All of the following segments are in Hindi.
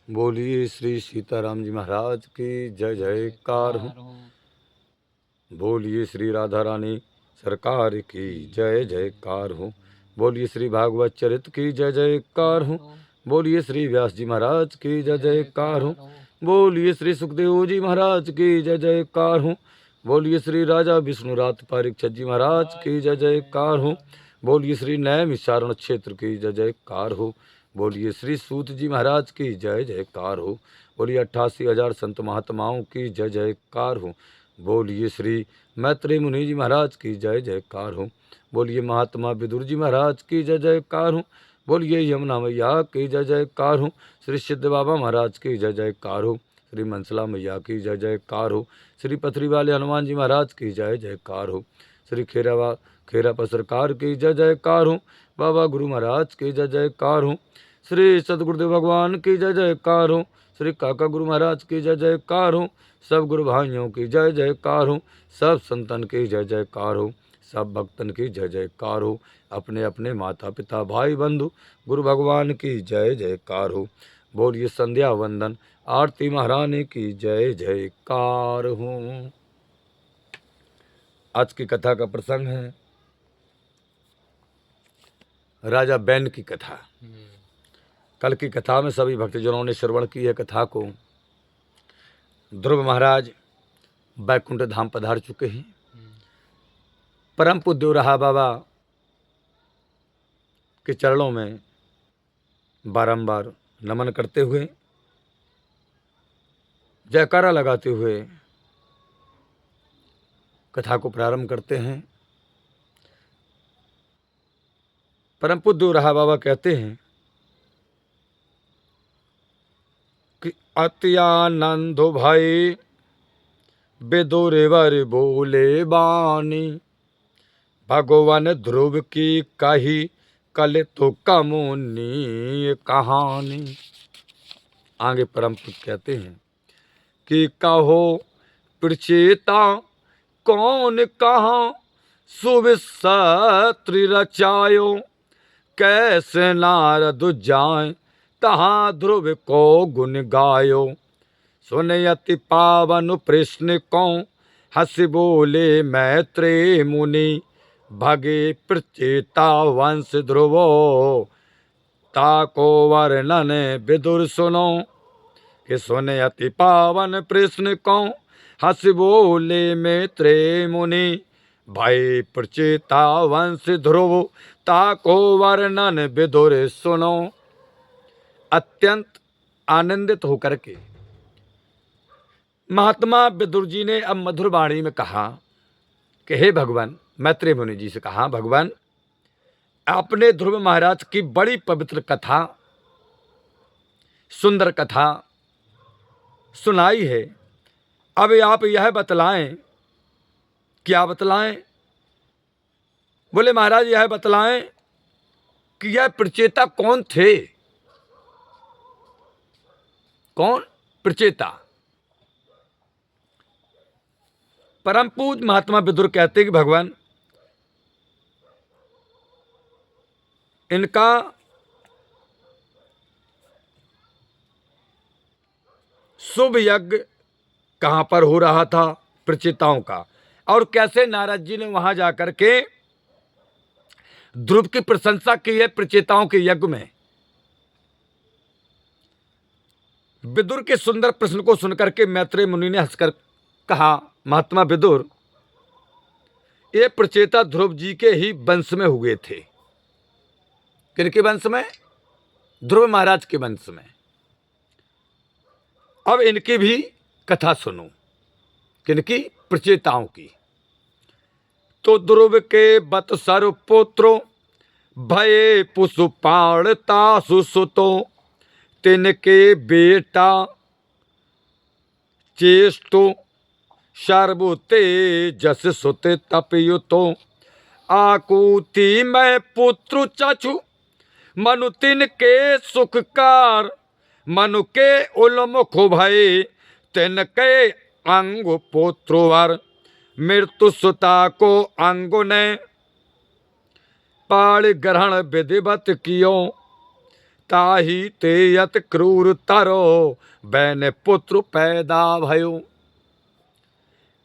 बोलिए श्री सीताराम जी महाराज की जय जयकार हो। बोलिए श्री राधा रानी सरकार की जय जयकार हो। बोलिए श्री भागवत चरित की जय जयकार हो। बोलिए श्री व्यास जी महाराज की जय जयकार हो। बोलिए श्री सुखदेव जी महाराज की जय जयकार हो। बोलिए श्री राजा विष्णुरात परीक्षित जी महाराज की जय जयकार हो। बोलिए श्री नैमिषारण क्षेत्र की जय जयकार हो। बोलिए श्री सूत जी महाराज की जय जयकार हो। बोलिए 88,000 संत महात्माओं की जय जयकार हो। बोलिए श्री मैत्री मुनि जी महाराज की जय जयकार हो। बोलिए महात्मा विदुर जी महाराज की जय जयकार हो। बोलिए यमुना मैया की जय जयकार हो। श्री सिद्ध बाबा महाराज की जय जयकार हो। श्री मनसला मैया की जय जयकार हो। श्री पथरी वाले हनुमान जी महाराज की जय जयकार हो। श्री खेरापा सरकार की जय जयकार हो। बाबा गुरु महाराज की जय जयकार हो। श्री सदगुरुदेव भगवान की जय जयकार हो। श्री काका गुरु महाराज की जय जयकार हो। सब गुरु भाइयों की जय जयकार हो। सब संतन की जय जयकार हो। सब भक्तन की जय जयकार हो। अपने अपने माता पिता भाई बंधु गुरु भगवान की जय जयकार हो। बोलिए संध्या वंदन आरती महारानी की जय जयकार हो। आज की कथा का प्रसंग है राजा बैन की कथा। कल की कथा में सभी भक्तजनों ने श्रवण की है कथा को। ध्रुव महाराज बैकुंठ धाम पधार चुके हैं। परम पूज्य देवराहा बाबा के चरणों में बारंबार नमन करते हुए जयकारा लगाते हुए कथा को प्रारंभ करते हैं। परम पूज्य देवराहा बाबा कहते हैं कि अति आनंद भाई बेदोरेवर बोले बानी, भगवान ध्रुव की कही कल तो कमुनी कहानी। आगे परम पूज्य कहते हैं कि कहो प्रचेता कौन कहाँ सुविसत्र रचायो, कैसे नारद जाए तहाँ ध्रुव को गुण गायो। सुने अति पावन प्रश्न को हंस बोले मैत्रेय मुनि, भगे प्रचेता वंश ध्रुवो ताको वर्णन विदुर सुनो। कि सुने अति पावन प्रश्न को हंस बोले मैत्रेय मुनि, भाई प्रचेता वंश ध्रुव ताको वर्णन विदुर सुनो। अत्यंत आनंदित होकर के महात्मा विदुर जी ने अब मधुर वाणी में कहा कि हे भगवान, मैत्रेय मुनि जी से कहा, भगवान आपने ध्रुव महाराज की बड़ी पवित्र कथा, सुंदर कथा सुनाई है। अब आप यह बतलाएं। क्या बतलाएं? बोले महाराज यह बतलाएं कि यह प्रचेता कौन थे। कौन प्रचेता? परम पूज्य महात्मा विदुर कहते कि भगवान इनका शुभ यज्ञ कहां पर हो रहा था प्रचेताओं का, और कैसे नारद जी ने वहां जाकर के ध्रुव की प्रशंसा की है प्रचेताओं के यज्ञ में। विदुर के सुंदर प्रश्न को सुनकर के मैत्रेय मुनि ने हंसकर कहा, महात्मा विदुर ये प्रचेता ध्रुव जी के ही वंश में हुए थे। किनके वंश में? ध्रुव महाराज के वंश में। अब इनकी भी कथा सुनो। किनकी? प्रचेताओं की। तो ध्रुव के बत्सर पुत्रो भये पुष्पाणता सुसुतो, तिनके बेटा चेष्टो सर्वते जस सुत तपयुतो, आकुति में पुत्र चक्षु मनु तिनके सुखकार, मनु के उलमुख भय तिनके अंग पुत्रवर, मृत्यु सुता को अंगु ने पाड़ ग्रहण विधिवत कियो, ताही ते यत क्रूर तरो बैन पुत्र पैदा भयो।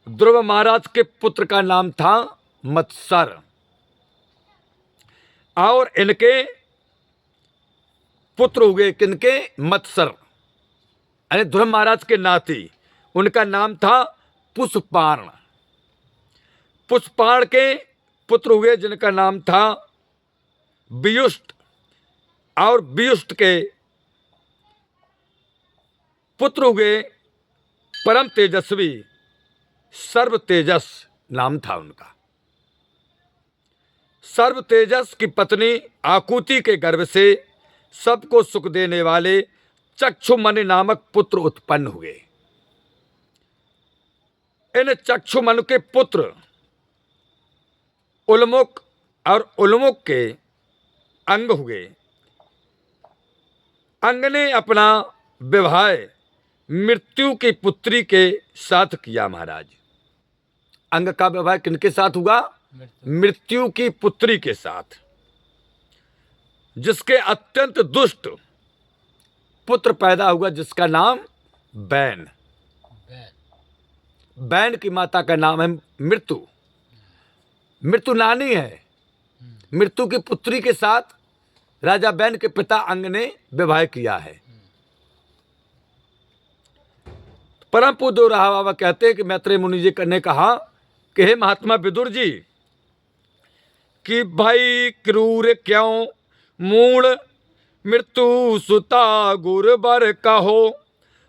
ध्रुव महाराज के पुत्र का नाम था मत्सर और इनके पुत्र हुए किनके? मत्सर, यानी ध्रुव महाराज के नाती। उनका नाम था पुष्पार्ण। पुष्पार्ण के पुत्र हुए जिनका नाम था वियुष्ट, और वियुष्ट के पुत्र हुए परम तेजस्वी सर्व तेजस नाम था उनका। सर्व तेजस की पत्नी आकुति के गर्भ से सबको सुख देने वाले चक्षुमन नामक पुत्र उत्पन्न हुए। इन चक्षुमन के पुत्र उल्मुख और उल्मुख के अंग हुए। अंग ने अपना विवाह मृत्यु की पुत्री के साथ किया। महाराज, अंग का विवाह किनके साथ हुआ? मृत्यु की पुत्री के साथ, जिसके अत्यंत दुष्ट पुत्र पैदा हुआ, जिसका नाम बैन। बैन की माता का नाम है मृत्यु। मृत्यु नानी है। मृत्यु की पुत्री के साथ राजा बैन के पिता अंग ने विवाह किया है। परम पूज्य रहा बाबा कहते हैं कि मैत्रेय मुनि जी ने कहा कि हे महात्मा विदुर जी, कि भाई क्रूर क्यों मूल मृत्यु सुता गुर बर कहो।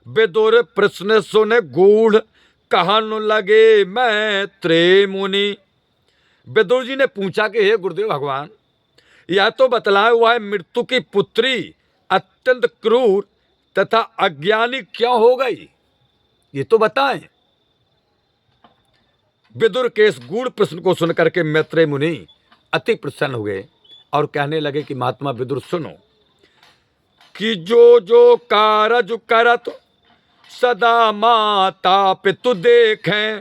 विदुर प्रश्न सुन गूढ़ कहन लगे मैत्रेय मुनि। विदुर जी ने पूछा कि हे गुरुदेव भगवान, यह तो बतलाया हुआ है मृत्यु की पुत्री अत्यंत क्रूर तथा अज्ञानी क्यों हो गई, ये तो बताएं। विदुर के इस गूढ़ प्रश्न को सुनकर के मैत्रेय मुनि अति प्रसन्न हुए और कहने लगे कि महात्मा विदुर सुनो, कि जो जो कारज करत सदा माता पितु देखें,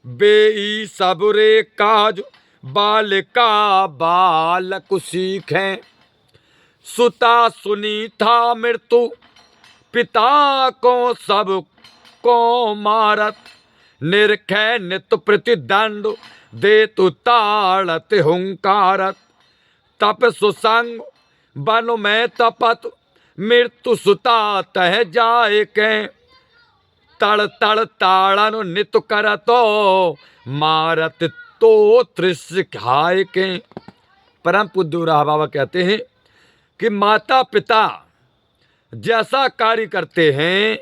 बेई सबरे काज बालिका बालक सीखें। सुता सुनी था मृत्यु पिता को सब को मारत, निरखै नित प्रतिदंड दे तु ताड़त हुंकारत। तप सुसंग बन में तपत मृत्यु सुता तह जाए के, तड़ तड़ ताड़न नित करतो मारत तो त्रिस्य खाए के। परम पूज्य राह बाबा कहते हैं कि माता पिता जैसा कार्य करते हैं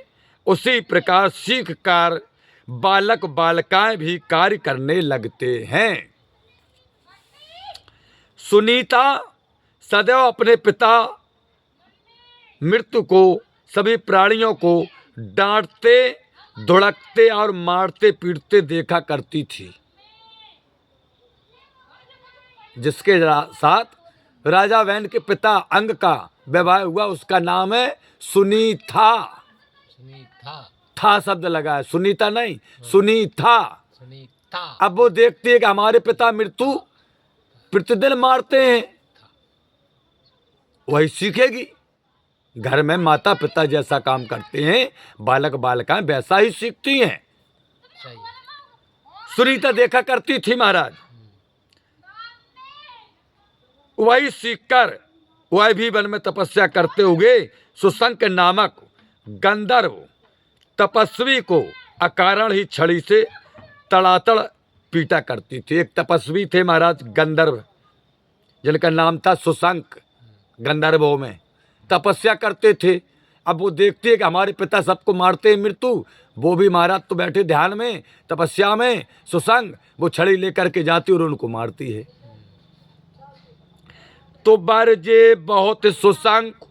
उसी प्रकार सीख कर बालक बालिकाएं भी कार्य करने लगते हैं। सुनीता सदैव अपने पिता मृत्यु को, सभी प्राणियों को डांटते, धुड़कते और मारते पीटते देखा करती थी। जिसके साथ राजा वैन के पिता अंग का विवाह हुआ उसका नाम है सुनीता। था शब्द लगा है, सुनीता नहीं, सुनीता। अब वो देखती है कि हमारे पिता मृत्यु प्रतिदिन मारते हैं, वही सीखेगी। घर में माता पिता जैसा काम करते हैं बालक बालिकाएं वैसा ही सीखती हैं। सुनीता देखा करती थी महाराज, वही सीखकर वह भी वन में तपस्या करते हुए सुशंक नामक गंधर्व तपस्वी को अकारण ही छड़ी से तड़ातड़ पीटा करती थी। एक तपस्वी थे महाराज गंधर्व, जिनका नाम था सुशंक। गंधर्वों में तपस्या करते थे। अब वो देखती है कि हमारे पिता सबको मारते हैं मृत्यु, वो भी महाराज तो बैठे ध्यान में तपस्या में, सुशंक वो छड़ी लेकर के जाती और उनको मारती है। तो बरजे बहुत सुशंक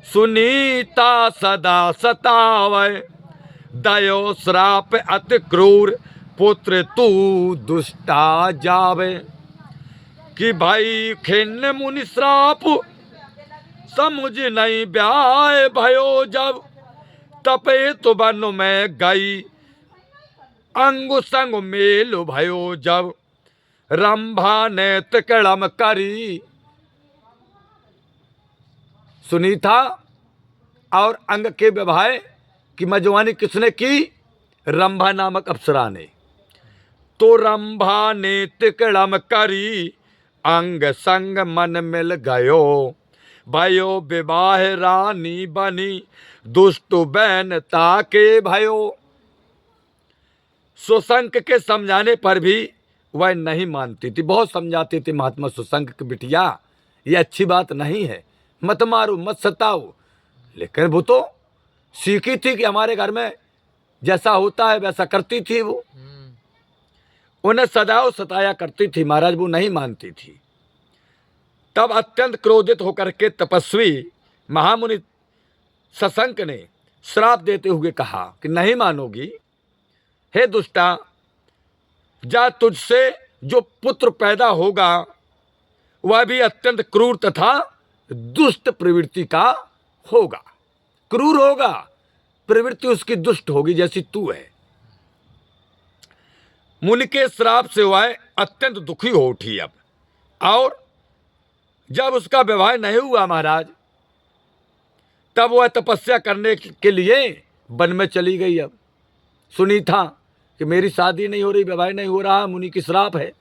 सुनीता सदा सतावै, दयो श्राप अति क्रूर पुत्र तू दुष्टा जावे। कि भाई खिन्न मुनि श्राप समझ नहीं ब्याह भयो, जब तपे तो बन में गई अंग संग मेल भयो। जब रंभा ने तिकड़म करी, सुनीता और अंग के विवाह की मजवानी किसने की? रंभा नामक अप्सरा ने। तो रंभा ने तिकड़म करी, अंग संग मन मिल गयो, भयो विवाह रानी बनी, दुष्ट बैन ताके भयो। सुशंक के समझाने पर भी वह नहीं मानती थी। बहुत समझाती थी महात्मा सुशंक की बिटिया ये अच्छी बात नहीं है, मत मारो मत सताओ, लेकिन वो तो सीखी थी कि हमारे घर में जैसा होता है वैसा करती थी। वो उन्हें सदाओ सताया करती थी महाराज, वो नहीं मानती थी। तब अत्यंत क्रोधित होकर के तपस्वी महामुनि शशंक ने श्राप देते हुए कहा कि नहीं मानोगी, हे दुष्टा, जा तुझसे जो पुत्र पैदा होगा वह भी अत्यंत क्रूर तथा दुष्ट प्रवृत्ति का होगा। क्रूर होगा, प्रवृत्ति उसकी दुष्ट होगी जैसी तू है। मुनि के श्राप से वह अत्यंत दुखी हो उठी अब, और जब उसका विवाह नहीं हुआ महाराज, तब वह तपस्या करने के लिए वन में चली गई। अब सुनी था कि मेरी शादी नहीं हो रही, विवाह नहीं हो रहा, मुनि की श्राप है,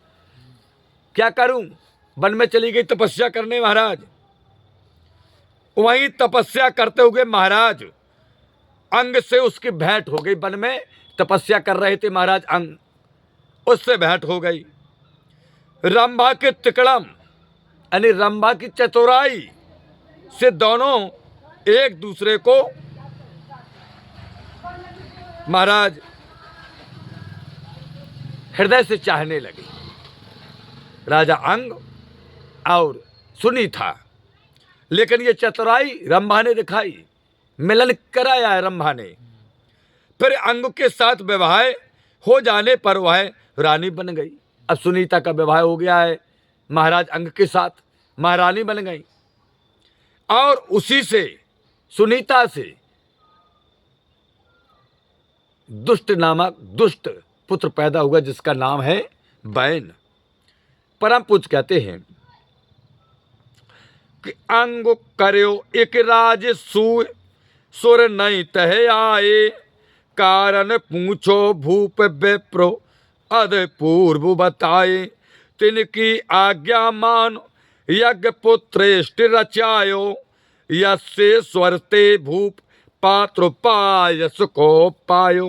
क्या करूं? वन में चली गई तपस्या करने महाराज। वहीं तपस्या करते हुए महाराज अंग से उसकी भेंट हो गई। वन में तपस्या कर रहे थे महाराज, अंग उससे भेंट हो गई। रंभा के तिकड़म यानी रंभा की चतुराई से दोनों एक दूसरे को महाराज हृदय से चाहने लगे, राजा अंग और सुनीता। लेकिन ये चतुराई रंभा ने दिखाई, मिलन कराया है रंभा ने। फिर अंग के साथ विवाह हो जाने पर वह रानी बन गई। अब सुनीता का विवाह हो गया है महाराज अंग के साथ, महारानी बन गई। और उसी से सुनीता से दुष्ट नामक दुष्ट पुत्र पैदा हुआ जिसका नाम है बैन। परम पूज्य कहते हैं कि अंग कर्यो एक राज सूय, सुर नहीं तह आए, कारण पूछो भूप विप्रो अध पूर्व बताए, तिनकी आज्ञा मान यज्ञ पुत्रेष्ट रचायो, यस्य स्वरते भूप पात्र पायस को पायो।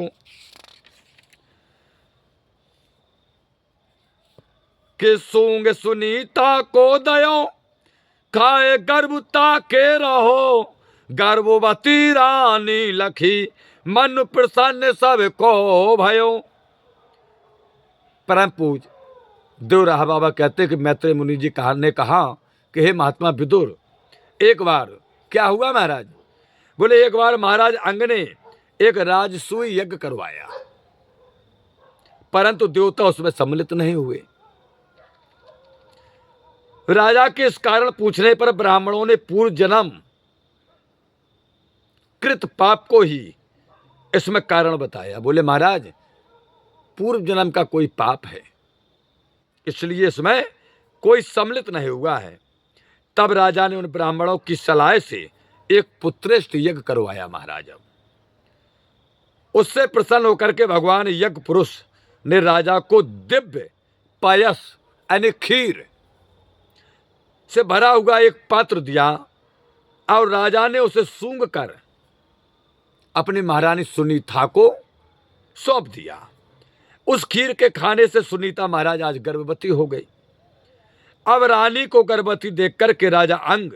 कि सूंग सुनीता को दयो, खाए गर्भता के रहो, गर्भवती रानी लखी, मन प्रसन्न सब को भयो। परम पूज देवराहा बाबा कहते कि मैत्रेय मुनि जी ने कहा कि हे महात्मा विदुर, एक बार क्या हुआ महाराज? बोले एक बार महाराज अंग ने एक राजसूय यज्ञ करवाया, परंतु देवता उसमें सम्मिलित नहीं हुए। राजा के इस कारण पूछने पर ब्राह्मणों ने पूर्व जन्म कृत पाप को ही इसमें कारण बताया। बोले महाराज पूर्व जन्म का कोई पाप है, इसलिए इसमें कोई सम्मिलित नहीं हुआ है। तब राजा ने उन ब्राह्मणों की सलाह से एक पुत्रेष्ट यज्ञ करवाया महाराज। उससे प्रसन्न होकर के भगवान यज्ञ पुरुष ने राजा को दिव्य पायस यानी खीर से भरा हुआ एक पात्र दिया, और राजा ने उसे सूंघ कर अपनी महारानी सुनीता को सौंप दिया। उस खीर के खाने से सुनीता महाराज आज गर्भवती हो गई। अब रानी को गर्भवती देखकर के राजा अंग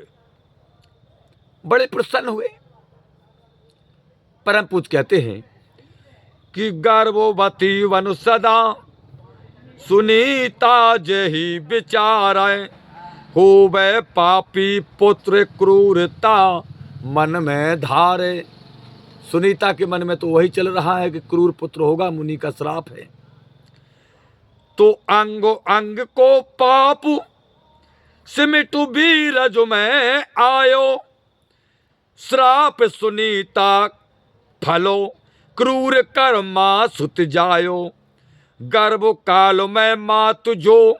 बड़े प्रसन्न हुए। परम पूज्य कहते हैं कि गर्भवती वन सदा, सुनीता जही विचार, होवे पापी पुत्र क्रूरता, मन में धारे। सुनीता के मन में तो वही चल रहा है कि क्रूर पुत्र होगा, मुनि का श्राप है। तो अंगो अंग को पाप सिमिटु बीरज में आयो, श्राप सुनीता फलो क्रूर कर्मा सुत जायो, गर्भ काल में मातु जो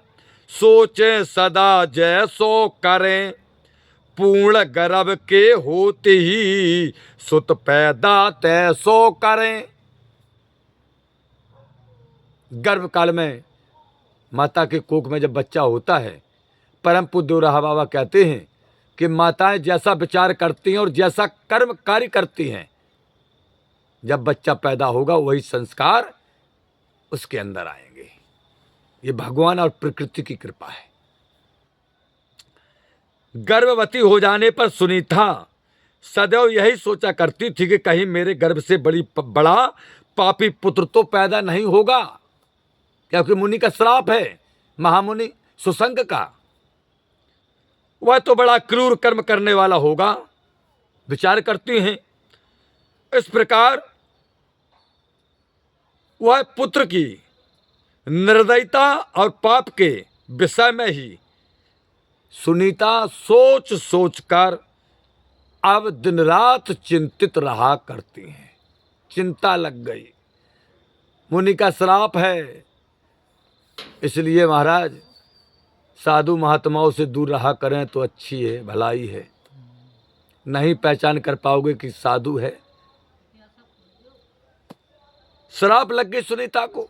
सोचे सदा जैसो करें, पूर्ण गर्भ के होते ही सुत पैदा तैसो करें। गर्भ काल में माता के कोख में जब बच्चा होता है, परम पूज्य देवराहा बाबा कहते हैं कि माताएं जैसा विचार करती हैं और जैसा कर्म कार्य करती हैं, जब बच्चा पैदा होगा वही संस्कार उसके अंदर आएंगे। ये भगवान और प्रकृति की कृपा है। गर्भवती हो जाने पर सुनीता सदैव यही सोचा करती थी कि कहीं मेरे गर्भ से बड़ा पापी पुत्र तो पैदा नहीं होगा, क्योंकि मुनि का श्राप है, महामुनि सुसंग का। वह तो बड़ा क्रूर कर्म करने वाला होगा, विचार करती हैं। इस प्रकार वह पुत्र की निर्दयता और पाप के विषय में ही सुनीता सोच सोच कर अब दिन रात चिंतित रहा करती हैं। चिंता लग गई, मुनि का श्राप है, इसलिए महाराज साधु महात्माओं से दूर रहा करें तो अच्छी है, भलाई है। नहीं पहचान कर पाओगे कि साधु है। श्राप लग गई सुनीता को,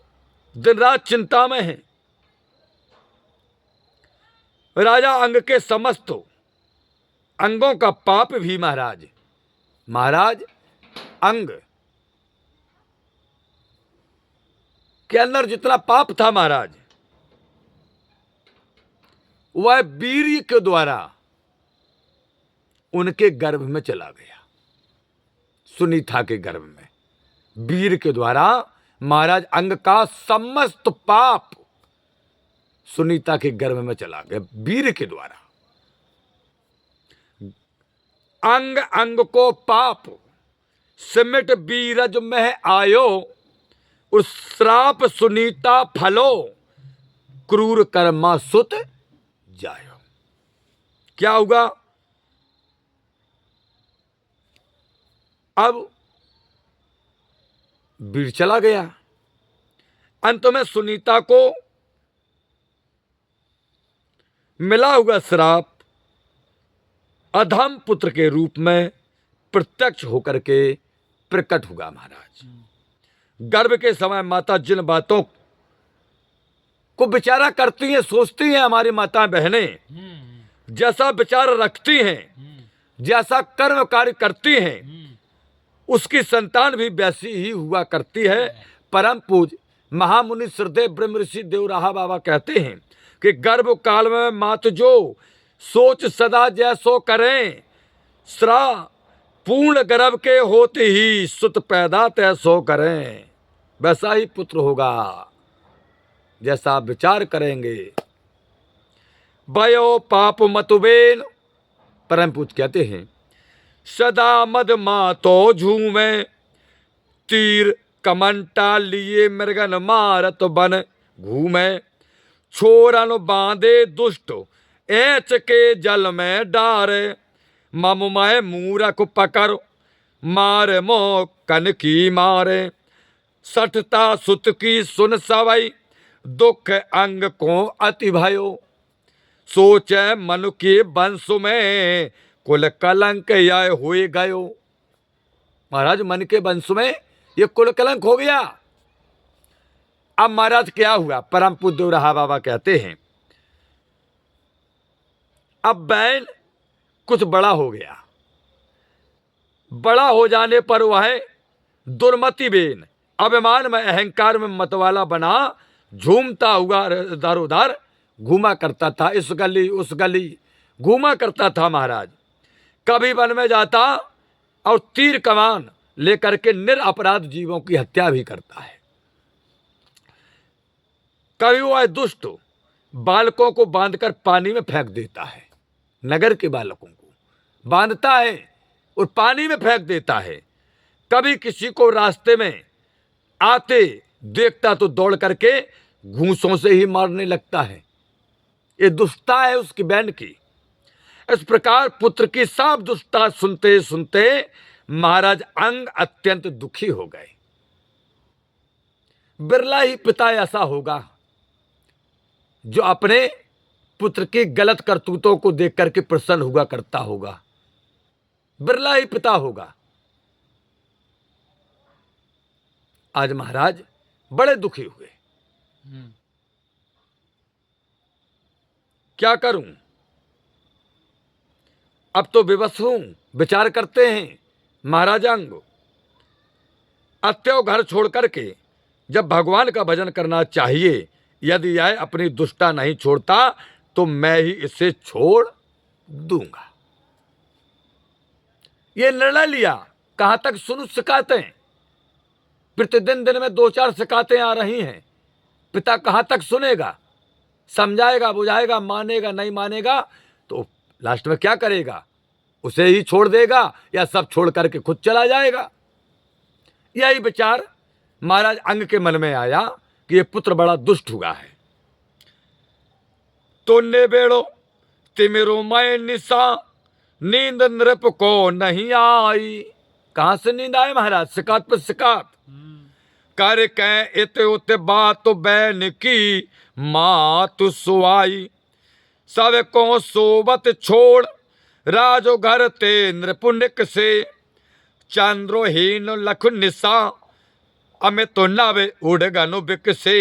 दिन रात चिंता में है। राजा अंग के समस्त अंगों का पाप भी महाराज अंग के अंदर जितना पाप था महाराज, वह वीर्य के द्वारा उनके गर्भ में चला गया। सुनीता के गर्भ में वीर के द्वारा महाराज अंग का समस्त पाप सुनीता के गर्भ में चला गया, वीर के द्वारा। अंग अंग को पाप सिमट बीरज में आयो, उस श्राप सुनीता फलो क्रूर कर्मा सुत जायो। क्या होगा अब? वीर चला गया। अंत में सुनीता को मिला हुआ श्राप अधम पुत्र के रूप में प्रत्यक्ष होकर के प्रकट हुआ महाराज। गर्भ के समय माता जिन बातों को विचारा करती हैं, सोचती हैं, हमारी माताएं बहनें जैसा विचार रखती हैं, जैसा कर्म कार्य करती हैं, उसकी संतान भी वैसी ही हुआ करती है। परम पूज्य महामुनि श्रद्धेय ब्रह्म ऋषि देवराहा बाबा कहते हैं कि गर्भ काल में मात जो सोच सदा जैसो करें, श्रा पूर्ण गर्भ के होते ही सुत पैदा तैसो करें। वैसा ही पुत्र होगा जैसा आप विचार करेंगे। भयो पाप मतुबेन, परम पूज्य कहते हैं सदा मद मातो झूमे, तीर कमंटा लिए मृगन मारत बन घूमे, छोरन बांधे दुष्ट ऐच के जल में डारे, ममुमय मूरख पकड़ मारे मो कन की मारे, सठता सुत की सुन सवई दुख अंग को अति भयो, सोचे मनु के वंश में कुल कलंक यह हुए गयो। महाराज मन के वंश में ये कुल कलंक हो गया। अब महाराज क्या हुआ? परम पूज्य देवराहा बाबा कहते हैं अब बैल कुछ बड़ा हो गया। बड़ा हो जाने पर वह दुर्मति बेन अभिमान में अहंकार में मतवाला बना, झूमता हुआ इधर उधर घूमा करता था, इस गली उस गली घूमा करता था महाराज। कभी वन में जाता और तीर कमान लेकर के निरपराध जीवों की हत्या भी करता है। कभी वह दुष्ट बालकों को बांधकर पानी में फेंक देता है, नगर के बालकों को बांधता है और पानी में फेंक देता है। कभी किसी को रास्ते में आते देखता तो दौड़ करके घूंसों से ही मारने लगता है। ये दुष्टता है उसकी बहन की। इस प्रकार पुत्र की सब दुष्टता सुनते सुनते महाराज अंग अत्यंत दुखी हो गए। बिरला ही पिता ऐसा होगा जो अपने पुत्र की गलत करतूतों को देख करके प्रसन्न हुआ करता होगा, बिरला ही पिता होगा। आज महाराज बड़े दुखी हुए। क्या करूं, अब तो विवश हूं। विचार करते हैं महाराजा अंग अत्यो घर छोड़ करके जब भगवान का भजन करना चाहिए, यदि यह अपनी दुष्टा नहीं छोड़ता तो मैं ही इसे छोड़ दूंगा। ये निर्णय लिया। कहां तक सुनू शिकायतें, प्रतिदिन दिन में 2-4 शिकायतें आ रही हैं। पिता कहां तक सुनेगा, समझाएगा, बुझाएगा, मानेगा, नहीं मानेगा तो लास्ट में क्या करेगा, उसे ही छोड़ देगा या सब छोड़ करके खुद चला जाएगा। यही विचार महाराज अंग के मन में आया कि ये पुत्र बड़ा दुष्ट हुआ है। तो ने बेड़ो तिमिरो मैं निशा, नींद नृप को नहीं आई। कहां से नींद आए महाराज, शिकायत पर शिकायत कर कै इत उत बात बैन की मात सुआई। सब को सोबत छोड़ राजो घर ते नृपुनिक से, चंद्रोहीन लख निशा अमित तो नवे उड़ गनु बिक से।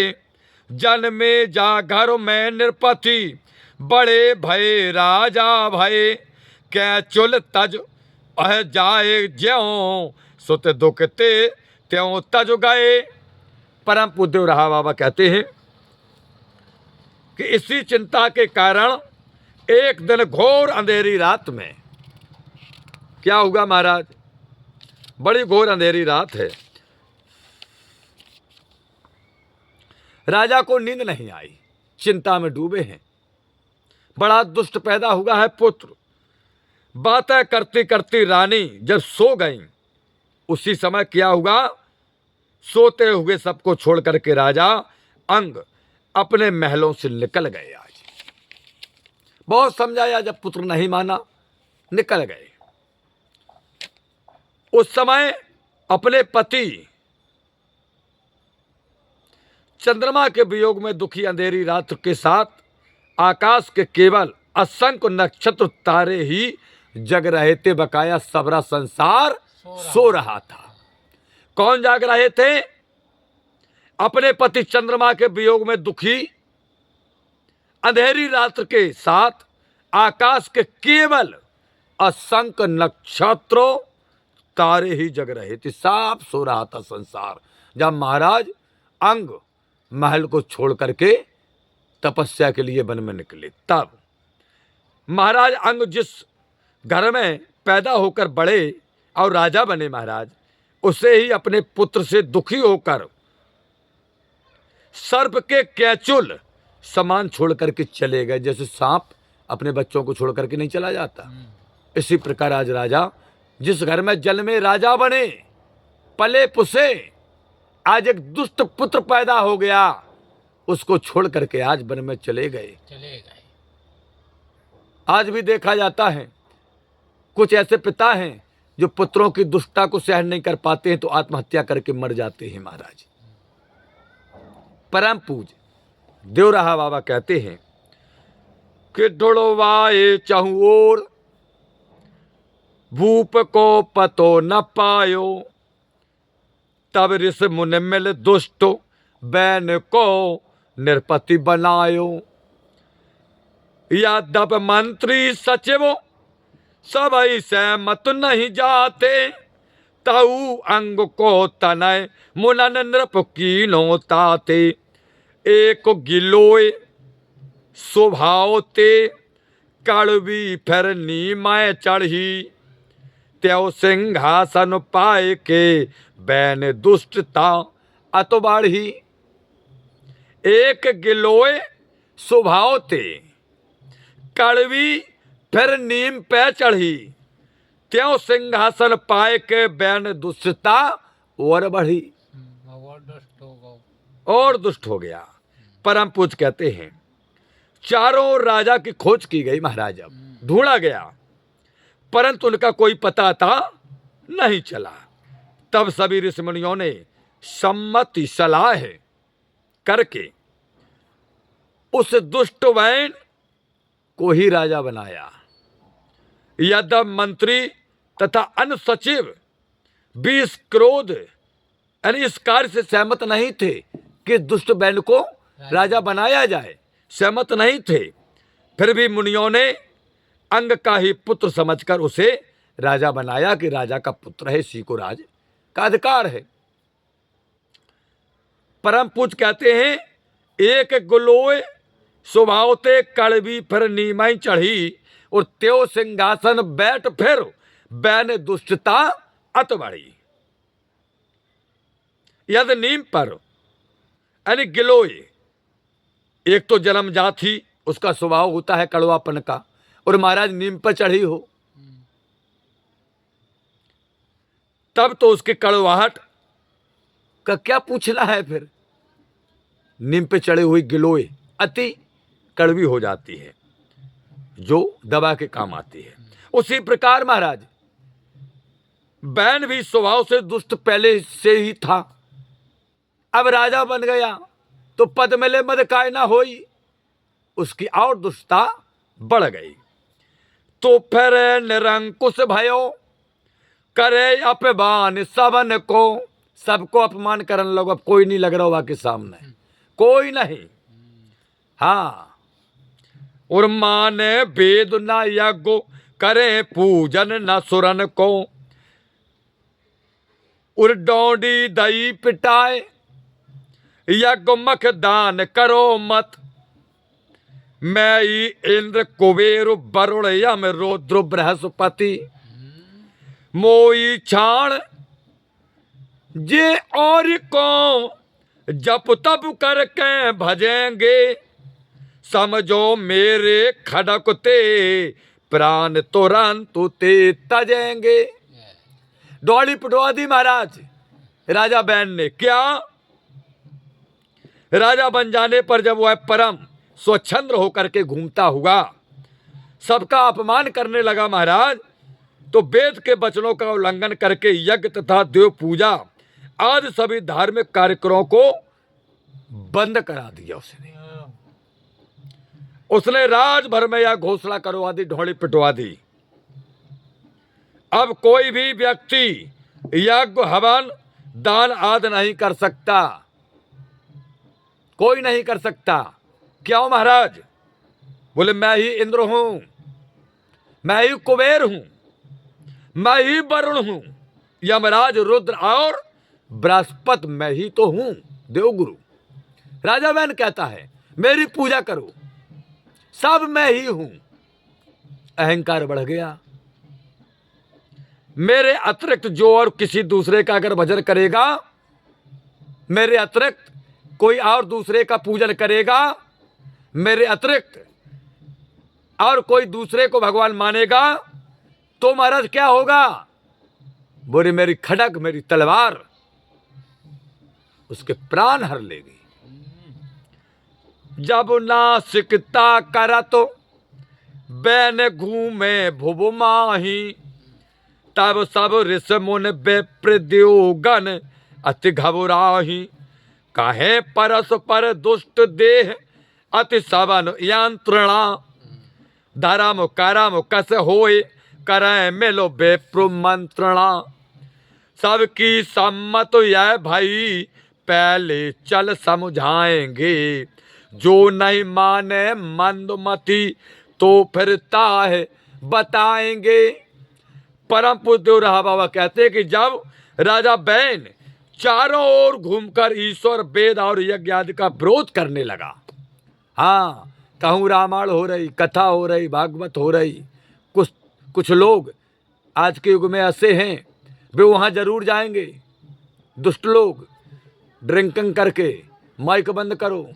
जन में जा घर में नृपति बड़े भय राजा भय, कै चुल तज अह जाए ज्यों सुत दुखते त्यों तज गए। परम पूज्य रहा बाबा कहते हैं कि इसी चिंता के कारण एक दिन घोर अंधेरी रात में क्या हुआ महाराज, बड़ी घोर अंधेरी रात है, राजा को नींद नहीं आई, चिंता में डूबे हैं। बड़ा दुष्ट पैदा हुआ है पुत्र। बातें करती करती रानी जब सो गई, उसी समय क्या हुआ, सोते हुए सबको छोड़ करके राजा अंग अपने महलों से निकल गए। आज बहुत समझाया, जब पुत्र नहीं माना निकल गए। उस समय अपने पति चंद्रमा के वियोग में दुखी अंधेरी रात के साथ आकाश के केवल असंख्य नक्षत्र तारे ही जग रहे थे, बकाया सबरा संसार सो रहा था। कौन जाग रहे थे, अपने पति चंद्रमा के वियोग में दुखी अंधेरी रात के साथ आकाश के केवल असंख्य नक्षत्रों तारे ही जग रहे थे, साफ सो रहा था संसार। जब महाराज अंग महल को छोड़ करके तपस्या के लिए वन में निकले, तब महाराज अंग जिस घर में पैदा होकर बड़े और राजा बने महाराज, उसे ही अपने पुत्र से दुखी होकर सर्प के कैचुल समान छोड़ करके चले गए। जैसे सांप अपने बच्चों को छोड़ करके नहीं चला जाता, इसी प्रकार आज राजा जिस घर में जल में राजा बने, पले पुसे, आज एक दुष्ट पुत्र पैदा हो गया, उसको छोड़ करके आज वन में चले गए। आज भी देखा जाता है कुछ ऐसे पिता हैं जो पुत्रों की दुष्टता को सहन नहीं कर पाते हैं तो आत्महत्या करके मर जाते हैं महाराज। परम पूज देवराहा बाबा कहते हैं कि ढुड़वाए चहुओर भूप को पतो न पायो, तब ऋष मुनि मिल दुष्ट बैन को नृपति बनायो। यादव मंत्री सचिव सबई सहमत नहीं जाते, तऊ अंग को तनय मुनन नृप कीनो ताते। एक गिलोय स्वभाव ते कड़वी फिर नीमय चढ़ी, त्यो सिंहासन पाए के बैन दुष्टता अत बाढ़ी। एक गिलोय स्वभाव ते कड़वी फिर नीम पे चढ़ी, त्यों सिंहासन पाए के बैन दुष्टता और बढ़ी, और दुष्ट हो गया। परम पूज कहते हैं चारों ओर राजा की खोज की गई महाराज, अब ढूंढा गया, परंतु उनका कोई पता था नहीं चला। तब सभी ऋषि मुनियों ने सम्मति सलाह करके उस दुष्ट वैन को ही राजा बनाया। यादव मंत्री तथा अन्य सचिव भी इस क्रोध यानी इस कार्य से सहमत नहीं थे कि दुष्ट बैन को राजा बनाया जाए, सहमत नहीं थे। फिर भी मुनियों ने अंग का ही पुत्र समझकर उसे राजा बनाया कि राजा का पुत्र है, इसी को राज का अधिकार है। परम पूज कहते हैं, एक गुलोय स्वभाव ते कड़वी फिर नीमई चढ़ी, और त्यो सिंहासन बैठ फिर बैन दुष्टता अत बढ़ी। यद नीम पर यानी गिलोय, एक तो जन्मजात ही उसका स्वभाव होता है कड़वापन का, और महाराज नीम पर चढ़ी हो तब तो उसके कड़वाहट का क्या पूछना है। फिर नीम पे चढ़ी हुई गिलोय अति कड़वी हो जाती है, जो दवा के काम आती है। उसी प्रकार महाराज बैन भी स्वभाव से दुष्ट पहले से ही था, अब राजा बन गया तो पद मिले मद काय ना होई, उसकी और दुष्टता बढ़ गई। तो फिर निरंकुश भयो करे अपमान सबन को, सबको अपमान करने लगा। अब कोई नहीं लग रहा होगा के सामने, कोई नहीं। हाँ, और माने वेद न यज्ञ करे पूजन न सुरन को, और डोंडी दई पिटाए यज्ञ मख दान करो मत, मैं इंद्र कुबेर वरुण यम रुद्र बृहस्पति, मोई छाण जे और को जप तप करके भजेंगे, समझो मेरे खड़क ते प्राण तुरंत ते तजेंगे। दौड़ी पिटवा दी महाराज राजा बैन ने। क्या? राजा बन जाने पर जब वह परम स्वच्छंद होकर के घूमता हुआ सबका अपमान करने लगा महाराज, तो वेद के वचनों का उल्लंघन करके यज्ञ तथा देव पूजा आदि सभी धार्मिक कार्यक्रमों को बंद करा दिया उसने राज भर में यह घोषणा करवा दी, ढोली पिटवा दी। अब कोई भी व्यक्ति यज्ञ हवन दान आदि नहीं कर सकता, कोई नहीं कर सकता। क्यों महाराज? बोले मैं ही इंद्र हूं, मैं ही कुबेर हूं, मैं ही वरुण हूं, यमराज रुद्र और बृहस्पति मैं ही तो हूं, देवगुरु। राजा बैन कहता है मेरी पूजा करो, सब मैं ही हूं। अहंकार बढ़ गया। मेरे अतिरिक्त जो और किसी दूसरे का अगर भजन करेगा, मेरे अतिरिक्त कोई और दूसरे का पूजन करेगा, मेरे अतिरिक्त और कोई दूसरे को भगवान मानेगा, तो महाराज क्या होगा? बोले मेरी खड़ग मेरी तलवार उसके प्राण हर लेगी। जब नासिकता करत बैन घूमे भुव माही, तब सब ऋष मुन विप्र द्योगन अति घबराही, काहे परस्पर दुष्ट देह अति सवन यंत्रणा, धर्म करम कस होए करे मिलो विप्र मंत्रणा, सबकी सम्मत यह भाई पहले चल समझाएंगे, जो नहीं माने मंदमती तो फिर ताह बताएंगे। परम पूज्य रहा बाबा कहते हैं कि जब राजा बैन चारों ओर घूमकर ईश्वर वेद और यज्ञ आदि का विरोध करने लगा, हाँ कहूँ रामायण हो रही, कथा हो रही, भागवत हो रही, कुछ लोग आज के युग में ऐसे हैं वे वहाँ जरूर जाएंगे। दुष्ट लोग ड्रिंकिंग करके माइक बंद करो,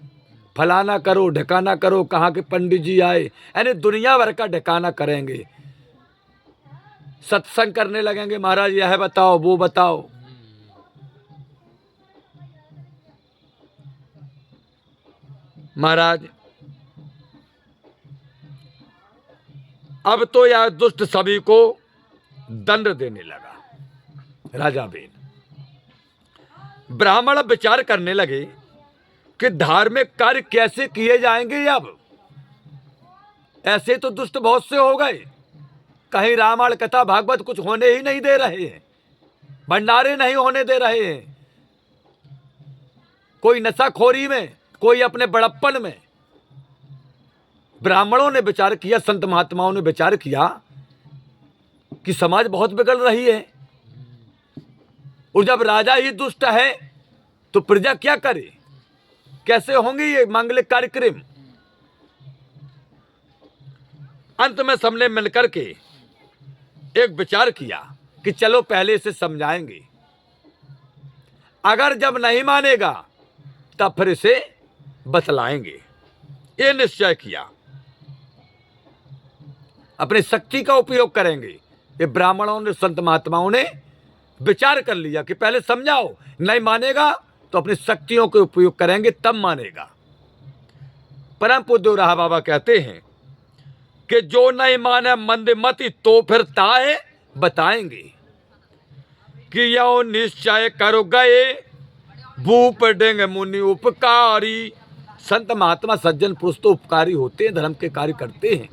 फलाना करो, ढकाना करो, कहाँ के पंडित जी आए, यानी दुनिया भर का ढकाना करेंगे। सत्संग करने लगेंगे, महाराज यह बताओ वो बताओ। महाराज अब तो यह दुष्ट सभी को दंड देने लगा। राजा बेन ब्राह्मण विचार करने लगे कि धार्मिक कार्य कैसे किए जाएंगे। अब ऐसे तो दुष्ट बहुत से हो गए, कहीं रामायण कथा भागवत कुछ होने ही नहीं दे रहे हैं, भंडारे नहीं होने दे रहे हैं, कोई नशाखोरी में, कोई अपने बड़प्पन में। ब्राह्मणों ने विचार किया, संत महात्माओं ने विचार किया कि समाज बहुत बिगड़ रही है, और जब राजा ही दुष्ट है तो प्रजा क्या करे, कैसे होंगे ये मांगलिक कार्यक्रम। अंत में सबने मिलकर के एक विचार किया कि चलो पहले इसे समझाएंगे, अगर जब नहीं मानेगा तब फिर इसे बतलाएंगे। ये निश्चय किया, अपनी शक्ति का उपयोग करेंगे। ये ब्राह्मणों ने, संत महात्माओं ने विचार कर लिया कि पहले समझाओ, नहीं मानेगा तो अपनी शक्तियों का उपयोग करेंगे तब मानेगा। परम पूज्य रहा बाबा कहते हैं कि जो नहीं माने मंदमति तो फिर ताए बताएंगे कि यो निश्चय करो गए भूप डेंगे मुनि उपकारी। संत महात्मा सज्जन पुरुष तो उपकारी होते हैं, धर्म के कार्य करते हैं।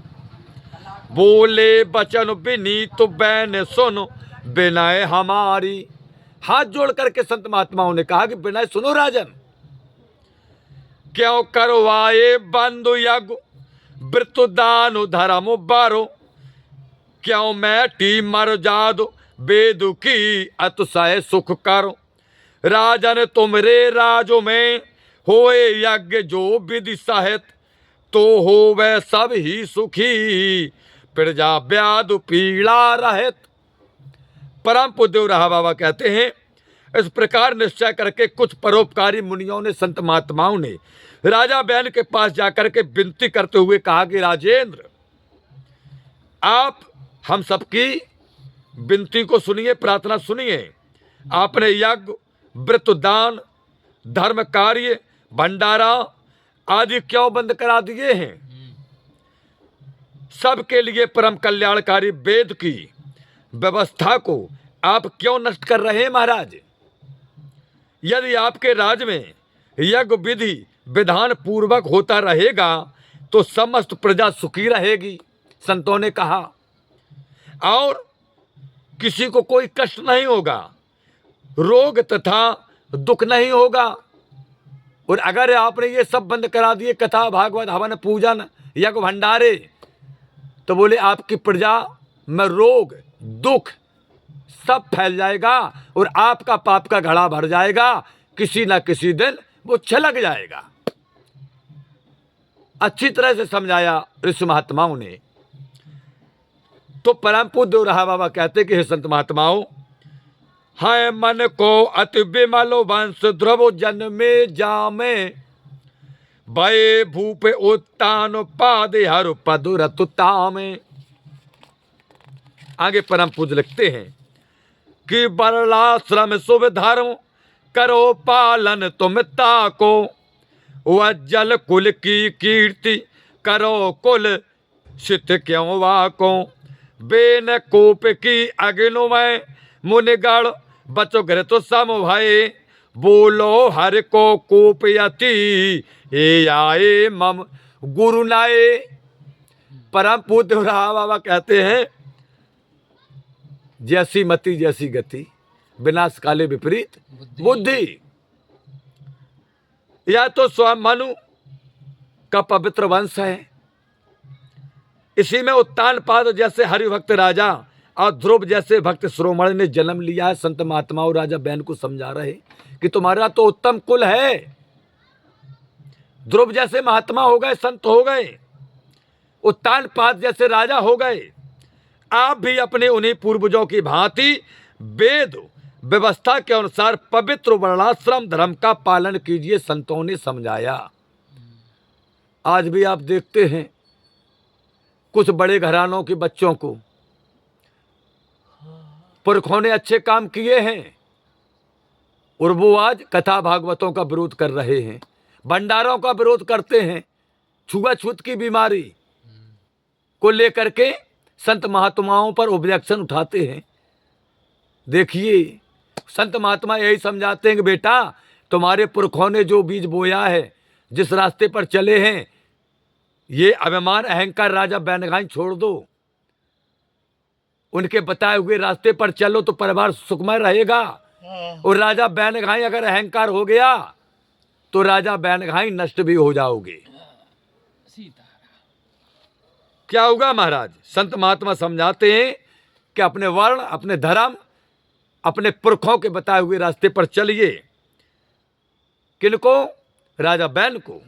बोले बचन विनीत बैन सुनो विनय हमारी। हाथ जोड़ करके संत महात्माओं ने कहा कि विनय सुनो राजन, क्यों करवाए बंधु यज्ञ वृतदान धर्म बारो, क्यों मैटी मर जादो बेदु की अतिशय सुख करो। राजन तुमरे राजो में होए यज्ञ जो विधि सहित, तो हो वह सब ही सुखी प्रजा व्याध पीड़ा रहित। परम पूज्य रहा बाबा कहते हैं, इस प्रकार निश्चय करके कुछ परोपकारी मुनियों ने, संत महात्माओं ने राजा बैन के पास जाकर के विनती करते हुए कहा कि राजेंद्र, आप हम सबकी विनती को सुनिए, प्रार्थना सुनिए। आपने यज्ञ व्रतदान धर्म कार्य भंडारा आदि क्यों बंद करा दिए हैं? सबके लिए परम कल्याणकारी वेद की व्यवस्था को आप क्यों नष्ट कर रहे हैं महाराज? यदि आपके राज्य में यज्ञ विधि विधान पूर्वक होता रहेगा तो समस्त प्रजा सुखी रहेगी, संतों ने कहा, और किसी को कोई कष्ट नहीं होगा, रोग तथा दुख नहीं होगा। और अगर आपने ये सब बंद करा दिए, कथा भागवत हवन पूजन यज्ञ भंडारे, तो बोले आपकी प्रजा में रोग दुख सब फैल जाएगा और आपका पाप का घड़ा भर जाएगा, किसी ना किसी दिन वो छलक जाएगा। अच्छी तरह से समझाया ऋषि महात्माओं ने। तो परम पूज्य रहा बाबा कहते कि हे संत महात्माओं, है मन को अति विमलो वंश ध्रुव जन्मे जामे, भय भूप उत्तान पादे हर पदुरतुता में। आगे परम पूज्य लिखते हैं कि वर्णाश्रम शुभ धर्म करो पालन तुम ताको, वज्जल कुल की कीर्ति करो कुल सित क्यों वाको। बेन कोप की अग्नि में मुनिगण बचो घर तो सम भय, बोलो हर को कोप यति ए आए मम गुरु नाये। परम पूज्य रहा बाबा कहते हैं, जैसी मति जैसी गति, विनाश काले विपरीत बुद्धि। यह तो स्वयं मनु का पवित्र वंश है, इसी में उत्तान पाद जैसे हरिभक्त राजा और ध्रुव जैसे भक्त शिरोमणि ने जन्म लिया है। संत महात्माओं राजा बैन को समझा रहे कि तुम्हारा तो उत्तम कुल है, ध्रुव जैसे महात्मा हो गए, संत हो गए, उत्तान पाद जैसे राजा हो गए। आप भी अपने उन्हीं पूर्वजों की भांति वेद व्यवस्था के अनुसार पवित्र वर्णाश्रम धर्म का पालन कीजिए, संतों ने समझाया। आज भी आप देखते हैं कुछ बड़े घरानों के बच्चों को पुरखों ने अच्छे काम किए हैं और वो आज कथा भागवतों का विरोध कर रहे हैं, भंडारों का विरोध करते हैं, छुआछूत की बीमारी को लेकर के संत महात्माओं पर ऑब्जेक्शन उठाते हैं। देखिए, संत महात्मा यही समझाते हैं कि बेटा, तुम्हारे पुरखों ने जो बीज बोया है, जिस रास्ते पर चले हैं, ये अभिमान अहंकार राजा बैनगाई छोड़ दो, उनके बताए हुए रास्ते पर चलो तो परिवार सुखमय रहेगा। और राजा बैनगाई अगर अहंकार हो गया तो राजा बैनगाई नष्ट भी हो जाओगे। क्या होगा महाराज? संत महात्मा समझाते हैं कि अपने वर्ण, अपने धर्म, अपने पुरखों के बताए हुए रास्ते पर चलिए। किनको? राजा बैन को।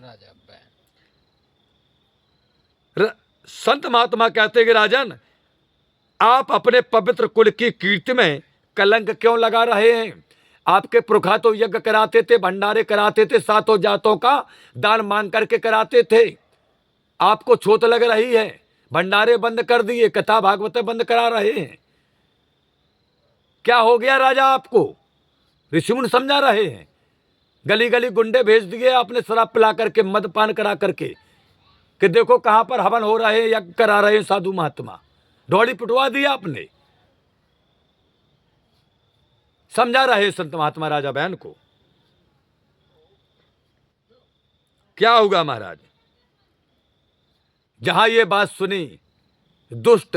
संत महात्मा कहते हैं कि राजन, आप अपने पवित्र कुल की कीर्ति में कलंक क्यों लगा रहे हैं? आपके पुरखा तो यज्ञ कराते थे, भंडारे कराते थे, सातों जातों का दान मांग करके कराते थे। आपको छोट लग रही है, भंडारे बंद कर दिए, कथा भागवत बंद करा रहे हैं। क्या हो गया राजा आपको? ऋषिमुनि समझा रहे हैं। गली गली गुंडे भेज दिए आपने, शराब पिला करके, मदपान करा करके, कि देखो कहां पर हवन हो रहे हैं, यज्ञ करा रहे हैं साधु महात्मा। ढोली पिटवा दिया आपने। समझा रहे संत महात्मा राजा बैन को। क्या होगा महाराज? जहां ये बात सुनी दुष्ट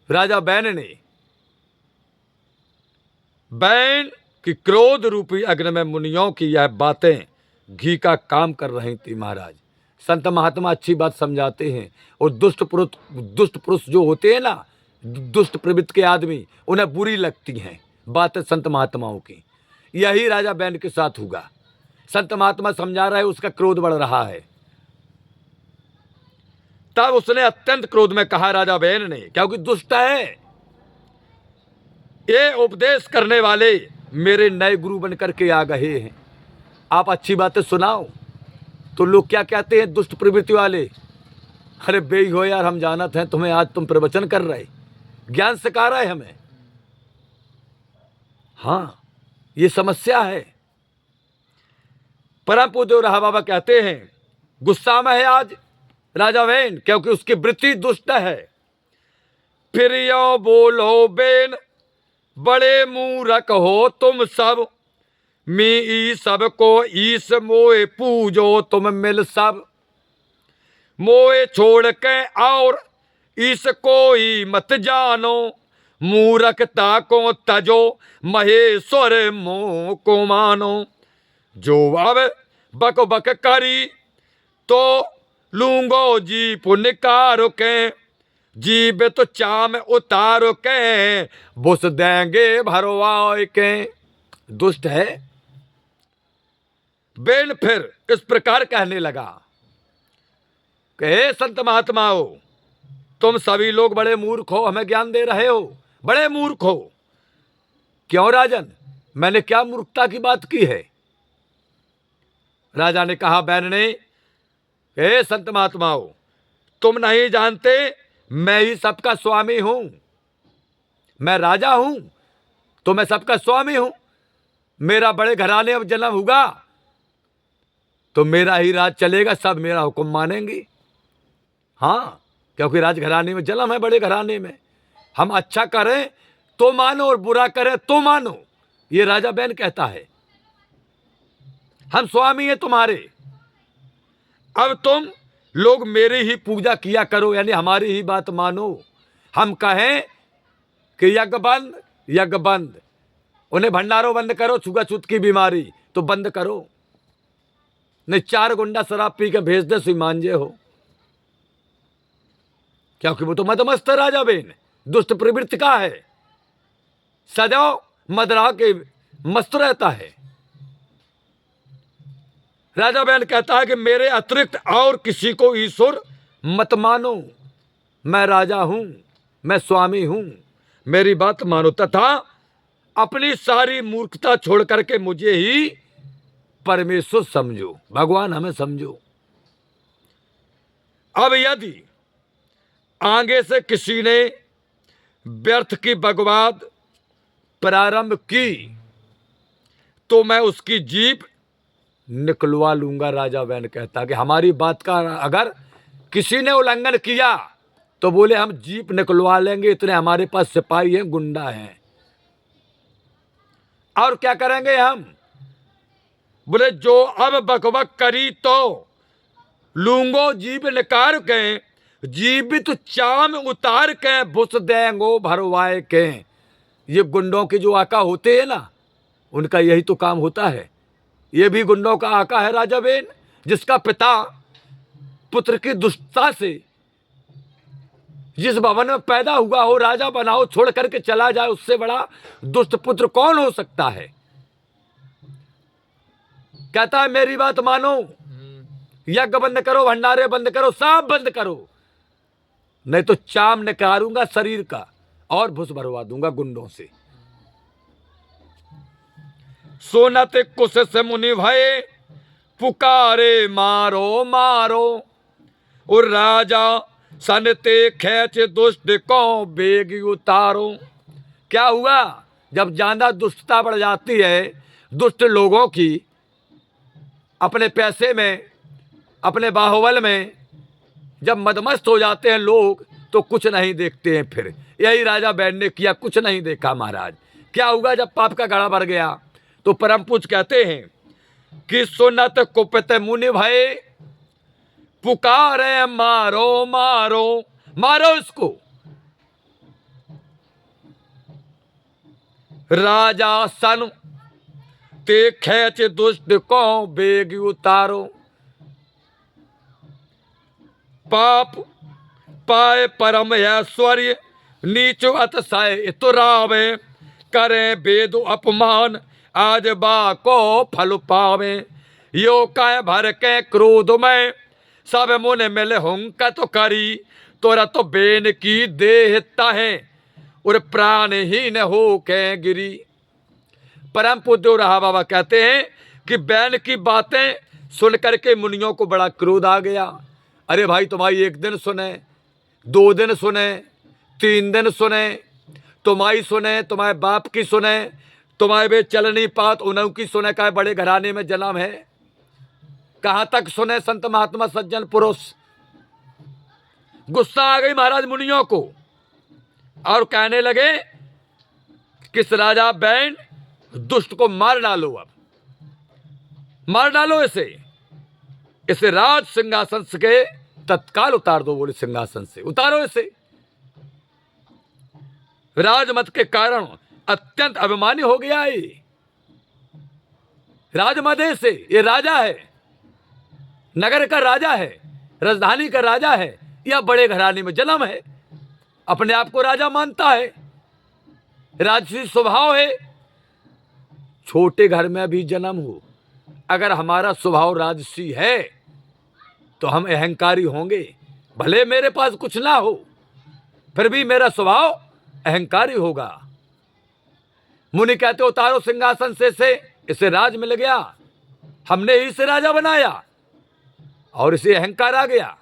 राजा बैन ने, बैन की क्रोध रूपी अग्नि में मुनियों की यह बातें घी का काम कर रही थी महाराज। संत महात्मा अच्छी बात समझाते हैं, और दुष्ट पुरुष जो होते हैं ना, दुष्ट प्रवृत्ति के आदमी, उन्हें बुरी लगती हैं बातें संत महात्माओं की। यही राजा बैन के साथ होगा। संत महात्मा समझा रहे, उसका क्रोध बढ़ रहा है। तब उसने अत्यंत क्रोध में कहा राजा बैन ने, क्योंकि दुष्ट है, ये उपदेश करने वाले मेरे नए गुरु बन करके आ गए हैं। आप अच्छी बातें सुनाओ तो लोग क्या कहते हैं, दुष्ट प्रवृत्ति वाले, अरे बेई हो यार, हम जानत हैं तुम्हें, आज तुम प्रवचन कर रहे, ज्ञान सिखा रहे हमें। हाँ, ये समस्या है। परम पूज्य रहा बाबा कहते हैं, गुस्सा में है आज राजा बैन, क्योंकि उसकी वृत्ति दुष्ट है। फिर यो बोलो बैन, बड़े मूर्ख हो तुम सब, मी सबको ईस मोए पूजो तुम मिल सब, मोए छोड़ के और इसको ही मत जानो, मूर्खता को तजो महेश्वर मोह को मानो। जो अब बक बक करी तो लूंगो जी पुण्य कार के, जीव तो चाम उतार के, बुस देंगे भरवा के। दुष्ट है। बैन फिर इस प्रकार कहने लगा कि हे संत महात्माओं, तुम सभी लोग बड़े मूर्ख हो, हमें ज्ञान दे रहे हो, बड़े मूर्ख हो। क्यों राजन, मैंने क्या मूर्खता की बात की है? राजा ने कहा बैन ने, हे संत महात्माओं, तुम नहीं जानते मैं ही सबका स्वामी हूं। मैं राजा हूं तो मैं सबका स्वामी हूं। मेरा बड़े घराने में जन्म होगा तो मेरा ही राज चलेगा, सब मेरा हुक्म मानेंगे। हाँ, क्योंकि राजघराने में जन्म है, बड़े घराने में। हम अच्छा करें तो मानो और बुरा करें तो मानो, ये राजा बैन कहता है। हम स्वामी हैं तुम्हारे। अब तुम लोग मेरी ही पूजा किया करो, यानी हमारी ही बात मानो। हम कहें कि यज्ञ बंद, यज्ञ बंद, उन्हें भंडारों बंद करो, छुआछूत की बीमारी तो बंद करो, नहीं 4 गुंडा शराब पी के भेज दे सो मांझे हो। क्योंकि वो तो मदमस्त राजा बैन, दुष्ट प्रवृत्ति का है, सदैव मदरा के मस्त रहता है। राजा बैन कहता है कि मेरे अतिरिक्त और किसी को ईश्वर मत मानो। मैं राजा हूं, मैं स्वामी हूं, मेरी बात मानो, तथा अपनी सारी मूर्खता छोड़ करके मुझे ही परमेश्वर समझो, भगवान हमें समझो। अब यदि आगे से किसी ने व्यर्थ की बकवाद प्रारंभ की तो मैं उसकी जीभ निकलवा लूंगा। राजा बैन कहता कि हमारी बात का अगर किसी ने उल्लंघन किया तो बोले हम जीप निकलवा लेंगे, इतने हमारे पास सिपाही हैं, गुंडा हैं। और क्या करेंगे हम? बोले जो अब बकबक करी तो लूंगो जीभ निकार के, जीवित चाम उतार के, बुस देंगो भरवाए के। ये गुंडों के जो आका होते हैं ना, उनका यही तो काम होता है। ये भी गुंडों का आका है राजा बेन, जिसका पिता पुत्र की दुष्टता से जिस भवन में पैदा हुआ हो, राजा बनाओ छोड़ करके चला जाए, उससे बड़ा दुष्ट पुत्र कौन हो सकता है। कहता है मेरी बात मानो, यज्ञ बंद करो, भंडारे बंद करो, सब बंद करो, नहीं तो चाम निकालूंगा शरीर का और भुस भरवा दूंगा गुंडों से। सोनत कुश से मुनि भय, पुकारे मारो मारो, और राजा सनते खेच दुष्ट को बेग उतारो। क्या हुआ, जब ज्यादा दुष्टता बढ़ जाती है दुष्ट लोगों की, अपने पैसे में, अपने बाहुबल में जब मदमस्त हो जाते हैं लोग, तो कुछ नहीं देखते हैं। फिर यही राजा बैन ने किया, कुछ नहीं देखा महाराज। क्या हुआ, जब पाप का घड़ा भर गया तो परम पूज्य कहते हैं कि सुनत कुपित मुनि भय, पुकारे मारो मारो, मारो इसको। राजा सन ते खेच दुष्ट को बेग उतारो, पाप पाए परम ऐश्वर्य, नीचो अतसाय इतुरावे, करे वेद अपमान, आज बा को फल पावे। यो कह भर के क्रोध में, सब मुन मिल हुंक तो करी, तोरा तो बेन की देहता है, और प्राण ही न हो के गिरी। परम पूज्य रहा बाबा कहते हैं कि बैन की बातें सुन करके मुनियों को बड़ा क्रोध आ गया। अरे भाई, तुम्हारी एक दिन सुने, 2 दिन सुने, 3 दिन सुने, तुम्हारी सुने, तुम्हारे बाप की सुने, तुम्हारे वे चलनी पात उन्हों की सुने, का बड़े घराने में जन्म है, कहां तक सुने संत महात्मा सज्जन पुरुष। गुस्सा आ गई महाराज मुनियों को, और कहने लगे किस राजा बैन दुष्ट को मार डालो, अब मार डालो इसे राज सिंहासन के तत्काल उतार दो। बोले सिंहासन से उतारो इसे। राजमत के कारण अत्यंत अभिमानी हो गया है राजमदे से। ये राजा है, नगर का राजा है, राजधानी का राजा है, या बड़े घराने में जन्म है, अपने आप को राजा मानता है, राजसी स्वभाव है। छोटे घर में भी जन्म हो, अगर हमारा स्वभाव राजसी है तो हम अहंकारी होंगे। भले मेरे पास कुछ ना हो, फिर भी मेरा स्वभाव अहंकारी होगा। मुनि कहते उतारो सिंहासन से इसे राज मिल गया, हमने ही इसे राजा बनाया, और इसे अहंकार आ गया।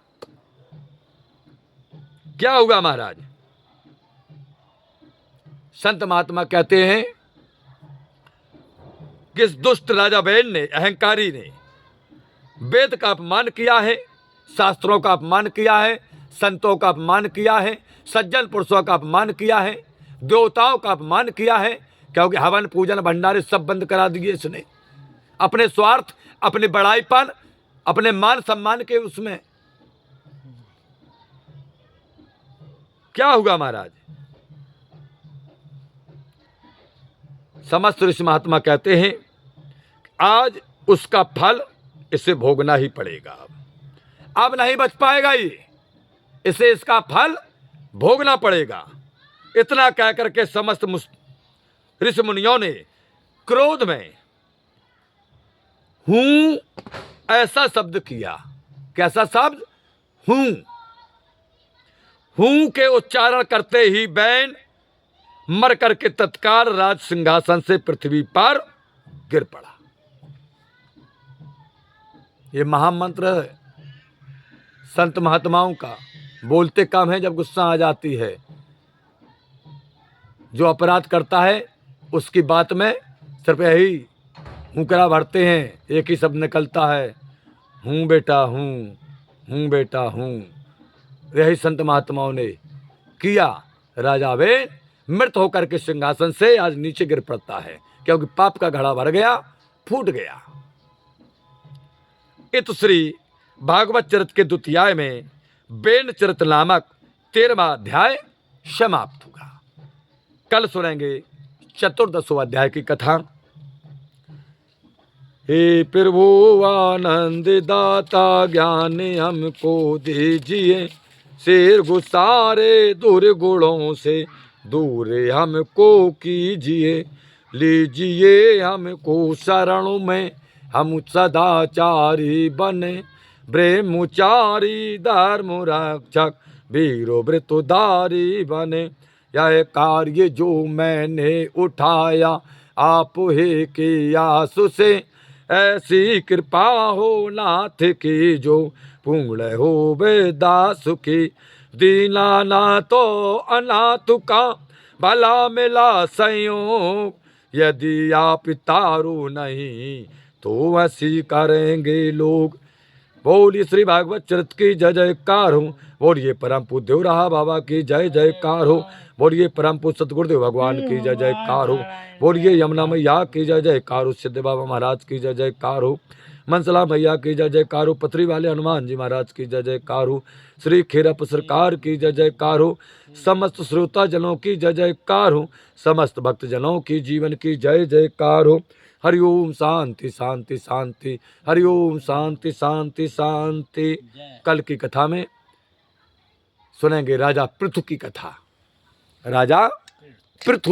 क्या हुआ महाराज, संत महात्मा कहते हैं कि इस दुष्ट राजा बैन ने, अहंकारी ने, वेद का अपमान किया है, शास्त्रों का अपमान किया है, संतों का अपमान किया है, सज्जन पुरुषों का अपमान किया है, देवताओं का अपमान किया है। क्योंकि हवन पूजन भंडारे सब बंद करा दिए इसने, अपने स्वार्थ, अपने बड़ाईपन, अपने मान सम्मान के उसमें। क्या हुआ महाराज, समस्त ऋषि महात्मा कहते हैं आज उसका फल इसे भोगना ही पड़ेगा। अब नहीं बच पाएगा ये, इसे इसका फल भोगना पड़ेगा। इतना कह करके समस्त ऋषि मुनियों ने क्रोध में हूं ऐसा शब्द किया। कैसा शब्द, हूं। हूं के उच्चारण करते ही बैन मर करके तत्काल राज सिंहासन से पृथ्वी पर गिर पड़ा। ये महामंत्र है संत महात्माओं का, बोलते कम है जब गुस्सा आ जाती है। जो अपराध करता है उसकी बात में सिर्फ यही हुंकरा भरते हैं, एक ही शब्द निकलता है, हूं बेटा हूं बेटा हूं। यही संत महात्माओं ने किया। राजा वे मृत होकर के सिंहासन से आज नीचे गिर पड़ता है, क्योंकि पाप का घड़ा भर गया, फूट गया। इत श्री भागवत चरित के द्वितीयाय में बेन चरित नामक 13वां अध्याय समाप्त होगा। कल सुनेंगे 14वां अध्याय की कथा। हे प्रभु आनंद दाता ज्ञान हमको दीजिए, शेर गुसारे दुर्गुणों से दूर हमको कीजिए, लीजिए हमको शरण में हम सदाचारी बने, ब्रह्मचारी धर्म रक्षक वीरो व्रतधारी बने। यह कार्य जो मैंने उठाया आप ही की आसु से, ऐसी कृपा हो नाथ की जो पूर्ण हो दास की। दीनानाथ तो अनाथ का भला मिला संयोग, यदि आप तारो नहीं तो ऐसी करेंगे लोग। बोलिए श्री भागवत चरित की जय जयकार हो। बोलिए परम पूज्य देवराहा बाबा की जय जयकार हो। बोलिए परम पूज्य सतगुरुदेव भगवान की जय जयकार हो। बोलिए यमुना मैया की जय जयकार हो। सिद्ध बाबा महाराज की जय जयकार हो। मनसला मैया की जय जयकार हो। पथरी वाले हनुमान जी महाराज की जय जयकार हो। श्री खेरप सरकार की जय जयकार हो। समस्त श्रोता जनों की जय जयकार हो। समस्त भक्त जनों की जीवन की जय जयकार हो। हरिओम शांति शांति शांति, हरिओम शांति शांति शांति। कल की कथा में सुनेंगे राजा पृथु की कथा। राजा पृथु